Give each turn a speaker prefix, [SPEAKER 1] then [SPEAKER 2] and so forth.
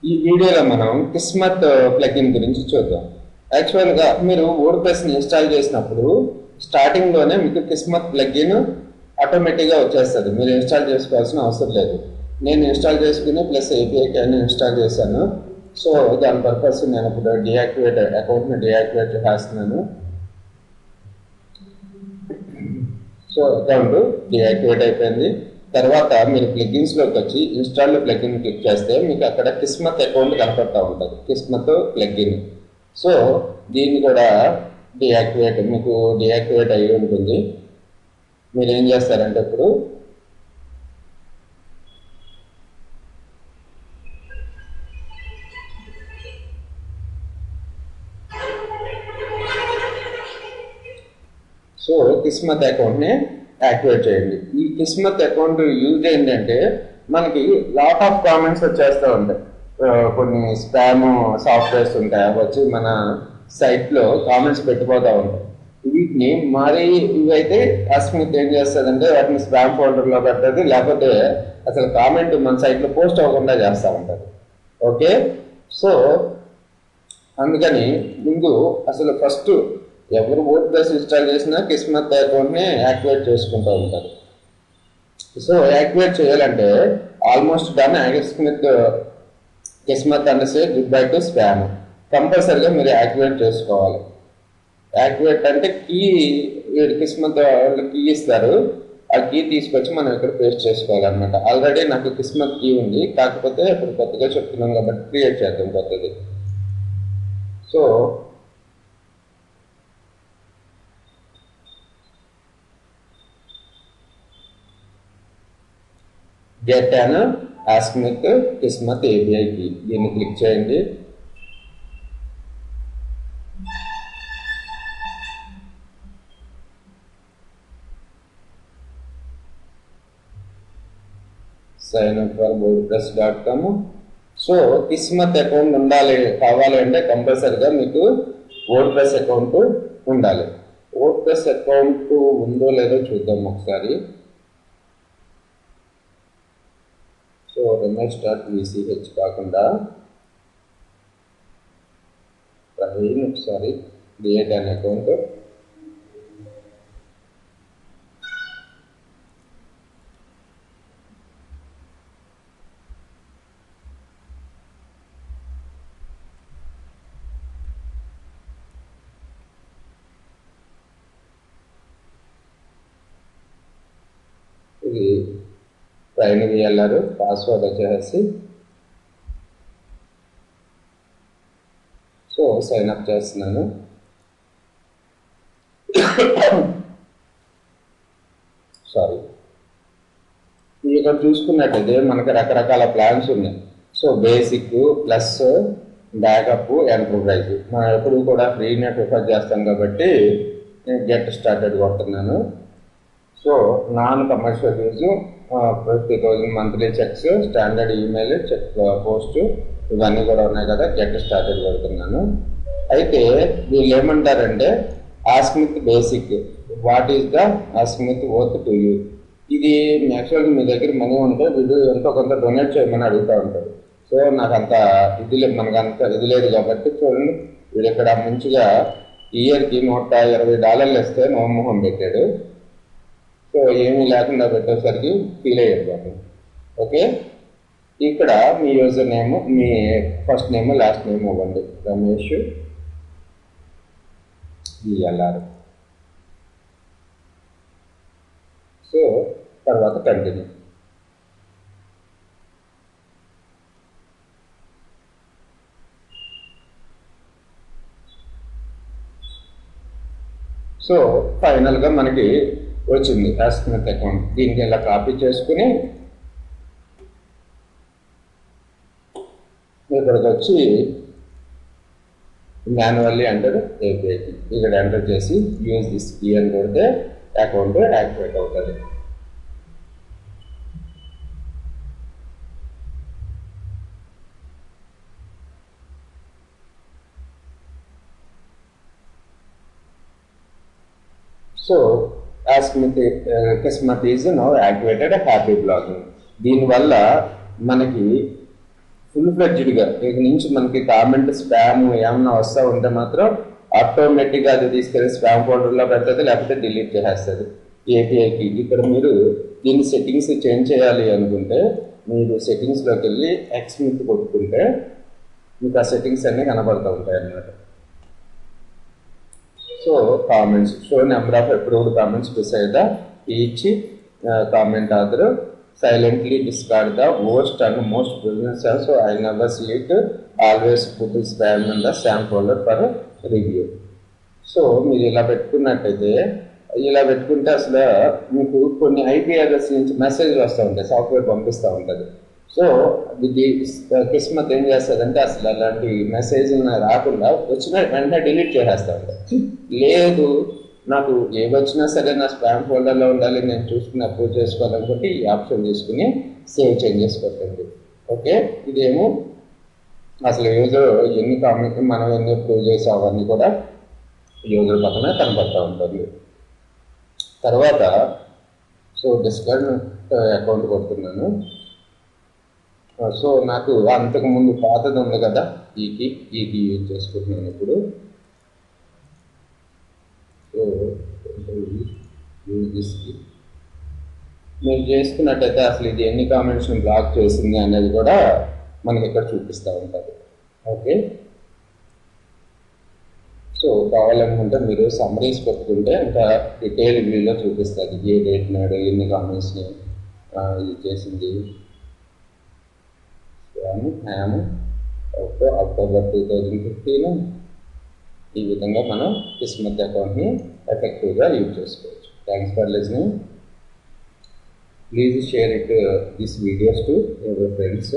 [SPEAKER 1] ఈ వీడియోలో మనం కిస్మత్ ప్లగిన్ గురించి చూద్దాం. యాక్చువల్గా మీరు వర్డ్ప్రెస్ని ఇన్స్టాల్ చేసినప్పుడు స్టార్టింగ్లోనే మీకు కిస్మత్ ప్లగిన్ ఆటోమేటిక్గా వచ్చేస్తుంది, మీరు ఇన్స్టాల్ చేసుకోవాల్సిన అవసరం లేదు. నేను ఇన్స్టాల్ చేసుకుని ప్లస్ ఏపీఐకి అన్ని ఇన్స్టాల్ చేశాను. సో దాని పర్పస్ నేను ఇప్పుడు అకౌంట్ని డియాక్టివేట్ చేస్తున్నాను. సో అకౌంట్ డియాక్టివేట్ అయిపోయింది. తర్వాత మీరు ప్లగిన్స్లోకి వచ్చి ఇన్స్టాల్ ప్లగిన్ క్లిక్ చేస్తే మీకు అక్కడ కిస్మత్ అకౌంట్ కనపడతా ఉంటుంది, కిస్మత్ ప్లగిన్. సో దీన్ని కూడా మీకు డియాక్టివేట్ అయ్యి ఉంటుంది. మీరు ఏం చేస్తారంటే ఇప్పుడు సో కిస్మత్ అకౌంట్ని యాక్టివేట్ చేయండి. ఈ కిస్మత్ అకౌంట్ యూజ్ ఏంటంటే మనకి లాట్ ఆఫ్ కామెంట్స్ వచ్చేస్తూ ఉంటాయి, కొన్ని స్పామ్ సాఫ్ట్వేర్స్ ఉంటాయి, అవి వచ్చి మన సైట్లో కామెంట్స్ పెట్టిపోతూ ఉంటాయి. వీటిని మరి ఇవైతే అస్మిత్ ఏం చేస్తుందంటే వాటిని స్పామ్ ఫోల్డర్లో పెడుతుంది, లేకపోతే అసలు కామెంట్ మన సైట్లో పోస్ట్ అవ్వకుండా చేస్తూ ఉంటుంది. ఓకే, సో అందుకని ముందు అసలు ఫస్ట్ ఎవరు వర్డ్ప్రెస్ ఇన్స్టాల్ చేసినా కిస్మత్ అకౌంట్ని యాక్టివేట్ చేసుకుంటూ ఉంటారు. సో యాక్టివేట్ చేయాలంటే ఆల్మోస్ట్ డన్ కిస్మత్ అంటే say goodbye to spam కంపల్సరీగా మీరు యాక్టివేట్ చేసుకోవాలి. యాక్టివేట్ అంటే కీ, కిస్మత్ వాళ్ళు కీ ఇస్తారు, ఆ కీ తీసుకొచ్చి మనం ఇక్కడ పేస్ట్ చేసుకోవాలన్నమాట. ఆల్రెడీ నాకు కిస్మత్ కీ ఉంది, కాకపోతే ఇప్పుడు కొత్తగా చెప్తున్నాను కాబట్టి క్రియేట్ చేద్దాం కొత్తది. So get an Akismet Akismet API key, దీన్ని క్లిక్ చేయండి. Sign up for wordpress.com. So Akismet account కావాలి అంటే కంపల్సరీగా మీకు వర్డ్ప్రెస్ అకౌంట్ ఉండాలి. వర్డ్ప్రెస్ అకౌంట్ ఉందో లేదో చూద్దాం ఒకసారి. సో రమేష్.vch కాకుండా ప్రవీణ్ ఒకసారి క్రియేట్ అన్ అకౌంట్. ఇది ట్రైన్ వెళ్ళారు, పాస్వర్డ్ వచ్చేసి. సో సైన్ అప్ చేస్తున్నాను. సారీ, ఇక్కడ చూసుకున్నట్టయితే మనకి రకరకాల ప్లాన్స్ ఉన్నాయి. So basic, plus, backup, enterprise. మనం ఎప్పుడు కూడా ఫ్రీనే ప్రిఫర్ చేస్తాం కాబట్టి నేను గెట్ స్టార్టెడ్ కొడుతున్నాను. So non commercial use 50,000 monthly checks, standard email, check post, ఇవన్నీ కూడా ఉన్నాయి కదా. గెట్ స్టార్టెడ్ పెడుతున్నాను. అయితే వీళ్ళు ఏమంటారంటే Akismet basic, what is the Akismet worth to you. ఇది యాక్చువల్గా మీ దగ్గర మనీ ఉంటే వీళ్ళు ఎంతో కొంత డొనేట్ చేయమని అడుగుతూ ఉంటారు. సో నాకు అంత మనకు అంత ఇది లేదు కాబట్టి చూడండి, వీడు ఇక్కడ మంచిగా ఇయర్కి $120 ఇస్తే నోమోహం పెట్టాడు. సో ఏమీ లేకుండా పెట్టేసరికి ఫీల్ అయ్యాడు బాబు. ఓకే, ఇక్కడ మీ యూజర్ నేమ్, మీ ఫస్ట్ నేమ్, లాస్ట్ నేమ్ ఇవ్వండి. రమేష్ VLR. సో తర్వాత కంటిన్యూ. సో ఫైనల్గా మనకి వచ్చింది ఆస్మిత్ అకౌంట్. దీనికి ఇలా కాపీ చేసుకుని ఇక్కడికి వచ్చి మాన్యువల్లీ ఎంటర్ ఏపీఐకి ఇక్కడ ఎంటర్ చేసి యూజ్ దిస్ కీ అని కొడితే అకౌంట్ యాక్టివేట్ అవుతుంది. So Akismet is now activated happy blogging. దీనివల్ల మనకి ఫుల్ ఫ్లెడ్జ్డ్గా ఇక నుంచి మనకి కామెంట్ స్పామ్ ఏమన్నా వస్తూ ఉంటే మాత్రం ఆటోమేటిక్గా అది తీసుకెళ్ళి స్పామ్ ఫోల్డర్లో పెడుతుంది, లేకపోతే డిలీట్ చేసేస్తుంది ఏపీఐకి. ఇక్కడ మీరు దీన్ని సెట్టింగ్స్ చేంజ్ చేయాలి అనుకుంటే మీరు సెట్టింగ్స్లోకి వెళ్ళి ఎక్స్మిత్ కొట్టుకుంటే మీకు ఆ సెట్టింగ్స్ అన్నీ కనబడుతూ ఉంటాయి అన్నమాట. So comments show number of approved comments beside the each comment author, silently discard the worst and most business. So I never see it, always put spam in the spam folder for review. So మీరు ఇలా పెట్టుకున్నట్టయితే ఇలా పెట్టుకుంటే అసలు మీకు కొన్ని IP address నుంచి మెసేజ్లు వస్తూ ఉంటాయి, సాఫ్ట్వేర్ పంపిస్తూ ఉంటుంది. సో ఇది కిస్మత్ ఏం చేస్తుందంటే అసలు అలాంటి మెసేజ్ రాకుండా వచ్చిన వెంటనే డిలీట్ చేసేస్తూ ఉంటాయి. లేదు నాకు ఏవి వచ్చినా సరే నా స్పామ్ ఫోల్డర్లో ఉండాలి, నేను చూసుకుని అప్రూవ్ చేసుకోవాలనుకుంటే ఈ ఆప్షన్ తీసుకుని సేవ్ చేంజెస్ పెట్టండి. ఓకే, ఇదేమో అసలు యూజర్ ఎన్ని కామెంట్ మనం ఎన్ని అప్రూవ్ చేసాం అవన్నీ కూడా యూజర్ పక్కన కనపడుతూ ఉంటుంది. తర్వాత సో డిస్కార్డ్ అకౌంట్ కొడుతున్నాను. సో నాకు అంతకుముందు పాతది ఉంది కదా ఈకి యూజ్ చేసుకుంటున్నాను ఇప్పుడు. సో మీరు చేసుకున్నట్టయితే అసలు ఇది ఎన్ని కామెంట్స్ని బ్లాక్ చేసింది అనేది కూడా మనకి ఇక్కడ చూపిస్తూ ఉంటుంది. ఓకే, సో కావాలనుకుంటే మీరు సమ్మరీస్ పెట్టుకుంటే ఇంకా డీటెయిల్ వ్యూలో చూపిస్తుంది ఏ డేట్ నాడు ఎన్ని కామెంట్స్ని ఇది చేసింది. అక్టోబర్ 2015 ఈ విధంగా మనం కిస్మత్ అకౌంట్ని ఎఫెక్టివ్గా యూజ్ చేసుకోవచ్చు. Thanks for listening. Please share it this videos to your friends.